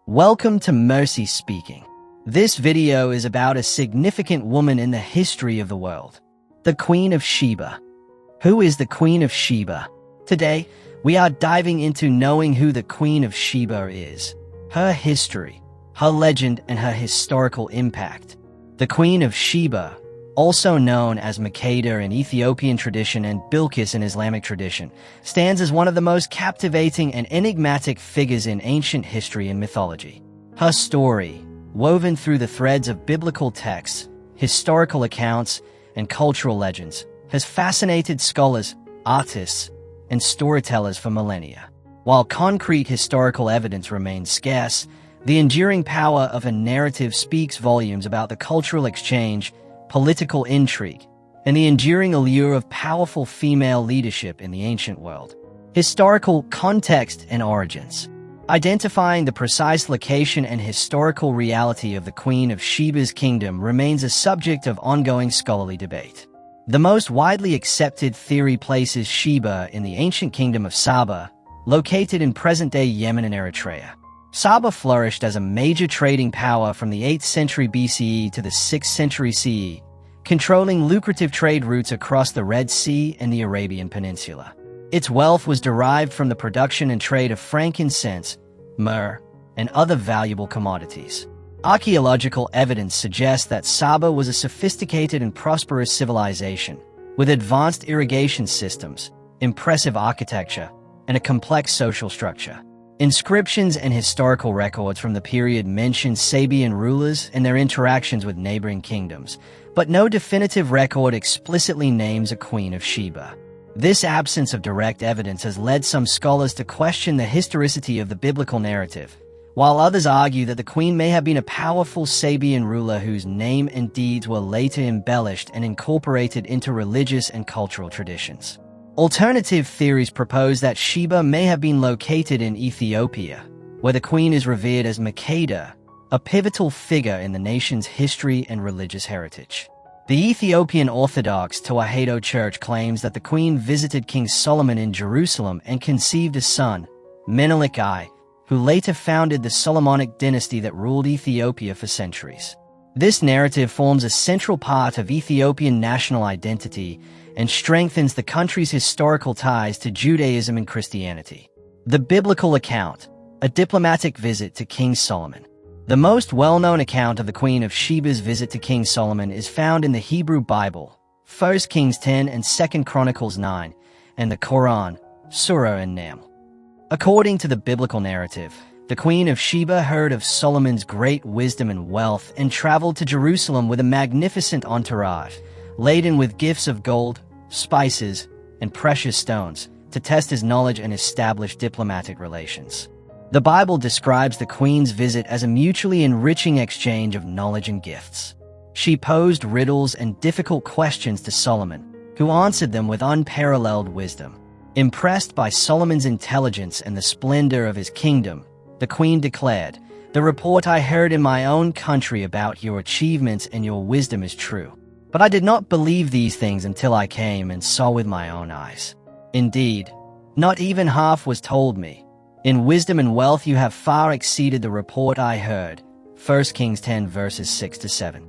Welcome to Mercy Speaking. This video is about a significant woman in the history of the world, the Queen of Sheba. Who is the Queen of Sheba? Today, we are diving into knowing who the Queen of Sheba is, her history, her legend, and her historical impact. The Queen of Sheba, also known as Makeda in Ethiopian tradition and Bilkis in Islamic tradition, stands as one of the most captivating and enigmatic figures in ancient history and mythology. Her story, woven through the threads of biblical texts, historical accounts, and cultural legends, has fascinated scholars, artists, and storytellers for millennia. While concrete historical evidence remains scarce, the enduring power of a narrative speaks volumes about the cultural exchange, political intrigue, and the enduring allure of powerful female leadership in the ancient world. Historical context and origins. Identifying the precise location and historical reality of the Queen of Sheba's kingdom remains a subject of ongoing scholarly debate. The most widely accepted theory places Sheba in the ancient kingdom of Saba, located in present-day Yemen and Eritrea. Saba flourished as a major trading power from the 8th century BCE to the 6th century CE, controlling lucrative trade routes across the Red Sea and the Arabian Peninsula. Its wealth was derived from the production and trade of frankincense, myrrh, and other valuable commodities. Archaeological evidence suggests that Saba was a sophisticated and prosperous civilization, with advanced irrigation systems, impressive architecture, and a complex social structure. Inscriptions and historical records from the period mention Sabean rulers and their interactions with neighboring kingdoms, but no definitive record explicitly names a Queen of Sheba. This absence of direct evidence has led some scholars to question the historicity of the biblical narrative, while others argue that the queen may have been a powerful Sabean ruler whose name and deeds were later embellished and incorporated into religious and cultural traditions. Alternative theories propose that Sheba may have been located in Ethiopia, where the queen is revered as Makeda, a pivotal figure in the nation's history and religious heritage. The Ethiopian Orthodox Tewahedo Church claims that the queen visited King Solomon in Jerusalem and conceived a son, Menelik I, who later founded the Solomonic dynasty that ruled Ethiopia for centuries. This narrative forms a central part of Ethiopian national identity and strengthens the country's historical ties to Judaism and Christianity. The biblical account, a diplomatic visit to King Solomon. The most well-known account of the Queen of Sheba's visit to King Solomon is found in the Hebrew Bible, 1 Kings 10 and 2 Chronicles 9, and the Quran, Surah and Naml. According to the biblical narrative, the Queen of Sheba heard of Solomon's great wisdom and wealth and traveled to Jerusalem with a magnificent entourage, laden with gifts of gold, spices, and precious stones, to test his knowledge and establish diplomatic relations. The Bible describes the queen's visit as a mutually enriching exchange of knowledge and gifts. She posed riddles and difficult questions to Solomon, who answered them with unparalleled wisdom. Impressed by Solomon's intelligence and the splendor of his kingdom, the queen declared, "The report I heard in my own country about your achievements and your wisdom is true. But I did not believe these things until I came and saw with my own eyes. Indeed, not even half was told me. In wisdom and wealth you have far exceeded the report I heard." 1 Kings 10 verses 6-7.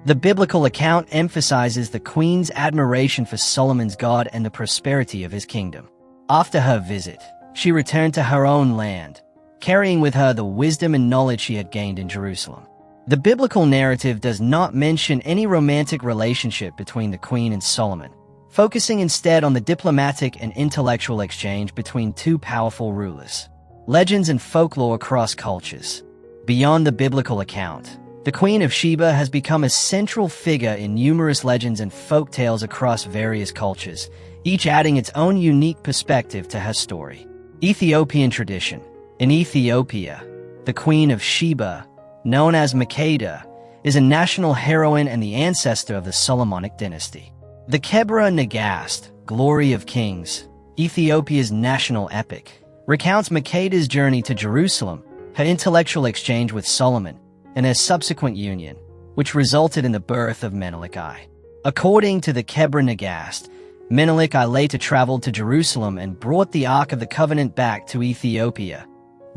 The biblical account emphasizes the queen's admiration for Solomon's God and the prosperity of his kingdom. After her visit, she returned to her own land, carrying with her the wisdom and knowledge she had gained in Jerusalem. The biblical narrative does not mention any romantic relationship between the queen and Solomon, focusing instead on the diplomatic and intellectual exchange between two powerful rulers. Legends and folklore cross cultures. Beyond the biblical account, the Queen of Sheba has become a central figure in numerous legends and folk tales across various cultures, each adding its own unique perspective to her story. Ethiopian tradition. In Ethiopia, the Queen of Sheba, known as Makeda, is a national heroine and the ancestor of the Solomonic dynasty. The Kebra Nagast, Glory of Kings, Ethiopia's national epic, recounts Makeda's journey to Jerusalem, her intellectual exchange with Solomon, and her subsequent union, which resulted in the birth of Menelik I. According to the Kebra Nagast, Menelik I later traveled to Jerusalem and brought the Ark of the Covenant back to Ethiopia,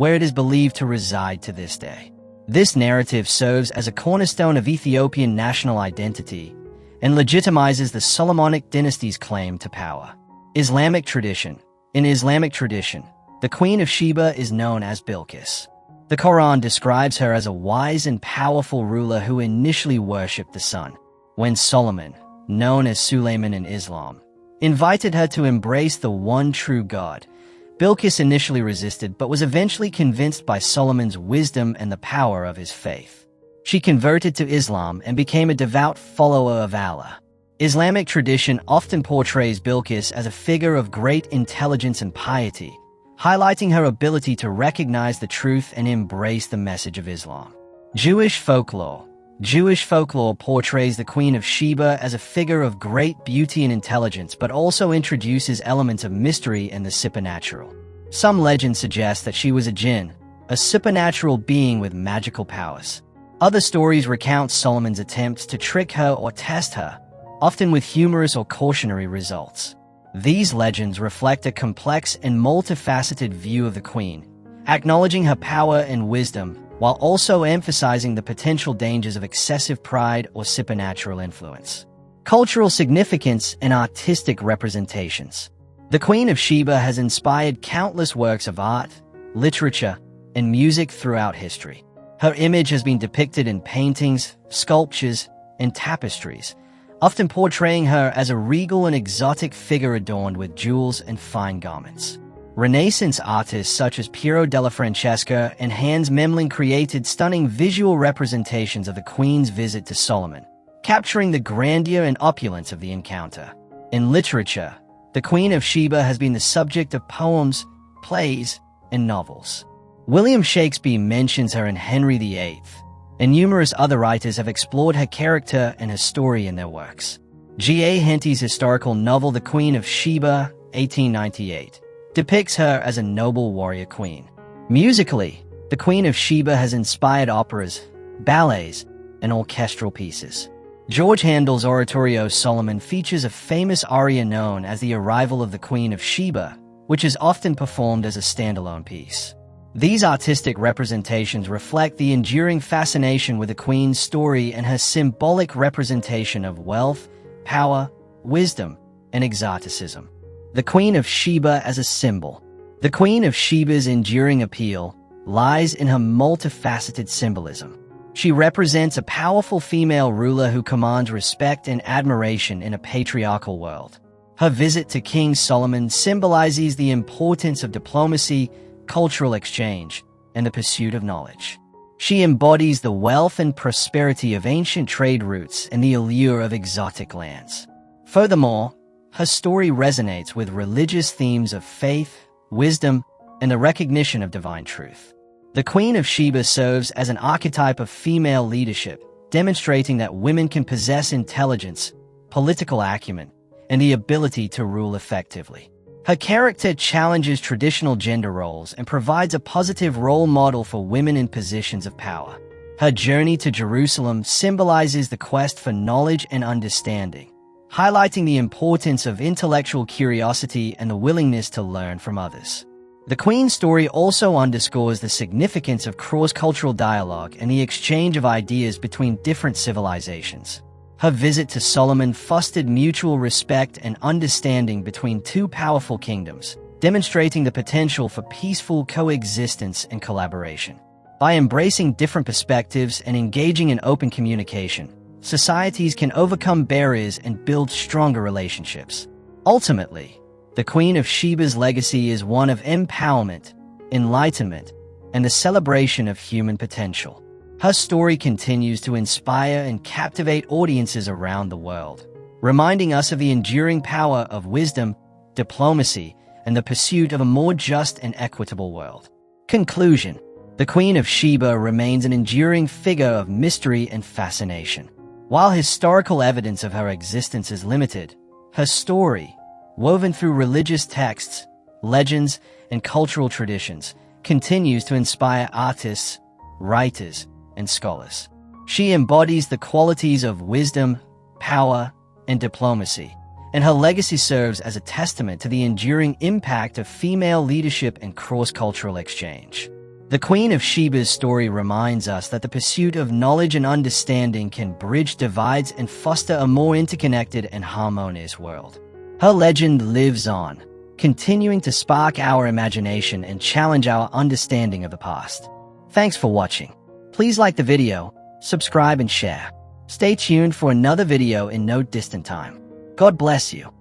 where it is believed to reside to this day. This narrative serves as a cornerstone of Ethiopian national identity and legitimizes the Solomonic dynasty's claim to power. Islamic tradition. In Islamic tradition, the Queen of Sheba is known as Bilkis. The Quran describes her as a wise and powerful ruler who initially worshipped the sun. When Solomon, known as Sulaiman in Islam, invited her to embrace the one true God, Bilkis initially resisted but was eventually convinced by Solomon's wisdom and the power of his faith. She converted to Islam and became a devout follower of Allah. Islamic tradition often portrays Bilkis as a figure of great intelligence and piety, highlighting her ability to recognize the truth and embrace the message of Islam. Jewish folklore. Jewish folklore portrays the Queen of Sheba as a figure of great beauty and intelligence, but also introduces elements of mystery and the supernatural. Some legends suggest that she was a jinn, a supernatural being with magical powers. Other stories recount Solomon's attempts to trick her or test her, often with humorous or cautionary results. These legends reflect a complex and multifaceted view of the queen, acknowledging her power and wisdom, while also emphasizing the potential dangers of excessive pride or supernatural influence. Cultural significance and artistic representations. The Queen of Sheba has inspired countless works of art, literature, and music throughout history. Her image has been depicted in paintings, sculptures, and tapestries, often portraying her as a regal and exotic figure adorned with jewels and fine garments. Renaissance artists such as Piero della Francesca and Hans Memling created stunning visual representations of the Queen's visit to Solomon, capturing the grandeur and opulence of the encounter. In literature, the Queen of Sheba has been the subject of poems, plays, and novels. William Shakespeare mentions her in Henry VIII, and numerous other writers have explored her character and her story in their works. G.A. Henty's historical novel The Queen of Sheba, 1898, depicts her as a noble warrior queen. Musically, the Queen of Sheba has inspired operas, ballets, and orchestral pieces. George Handel's oratorio Solomon features a famous aria known as The Arrival of the Queen of Sheba, which is often performed as a standalone piece. These artistic representations reflect the enduring fascination with the Queen's story and her symbolic representation of wealth, power, wisdom, and exoticism. The Queen of Sheba as a symbol. The Queen of Sheba's enduring appeal lies in her multifaceted symbolism. She represents a powerful female ruler who commands respect and admiration in a patriarchal world. Her visit to King Solomon symbolizes the importance of diplomacy, cultural exchange, and the pursuit of knowledge. She embodies the wealth and prosperity of ancient trade routes and the allure of exotic lands. Furthermore, her story resonates with religious themes of faith, wisdom, and the recognition of divine truth. The Queen of Sheba serves as an archetype of female leadership, demonstrating that women can possess intelligence, political acumen, and the ability to rule effectively. Her character challenges traditional gender roles and provides a positive role model for women in positions of power. Her journey to Jerusalem symbolizes the quest for knowledge and understanding, highlighting the importance of intellectual curiosity and the willingness to learn from others. The Queen's story also underscores the significance of cross-cultural dialogue and the exchange of ideas between different civilizations. Her visit to Solomon fostered mutual respect and understanding between two powerful kingdoms, demonstrating the potential for peaceful coexistence and collaboration. By embracing different perspectives and engaging in open communication, societies can overcome barriers and build stronger relationships. Ultimately, the Queen of Sheba's legacy is one of empowerment, enlightenment, and the celebration of human potential. Her story continues to inspire and captivate audiences around the world, reminding us of the enduring power of wisdom, diplomacy, and the pursuit of a more just and equitable world. Conclusion: the Queen of Sheba remains an enduring figure of mystery and fascination. While historical evidence of her existence is limited, her story, woven through religious texts, legends, and cultural traditions, continues to inspire artists, writers, and scholars. She embodies the qualities of wisdom, power, and diplomacy, and her legacy serves as a testament to the enduring impact of female leadership and cross-cultural exchange. The Queen of Sheba's story reminds us that the pursuit of knowledge and understanding can bridge divides and foster a more interconnected and harmonious world. Her legend lives on, continuing to spark our imagination and challenge our understanding of the past. Thanks for watching. Please like the video, subscribe and share. Stay tuned for another video in no distant time. God bless you.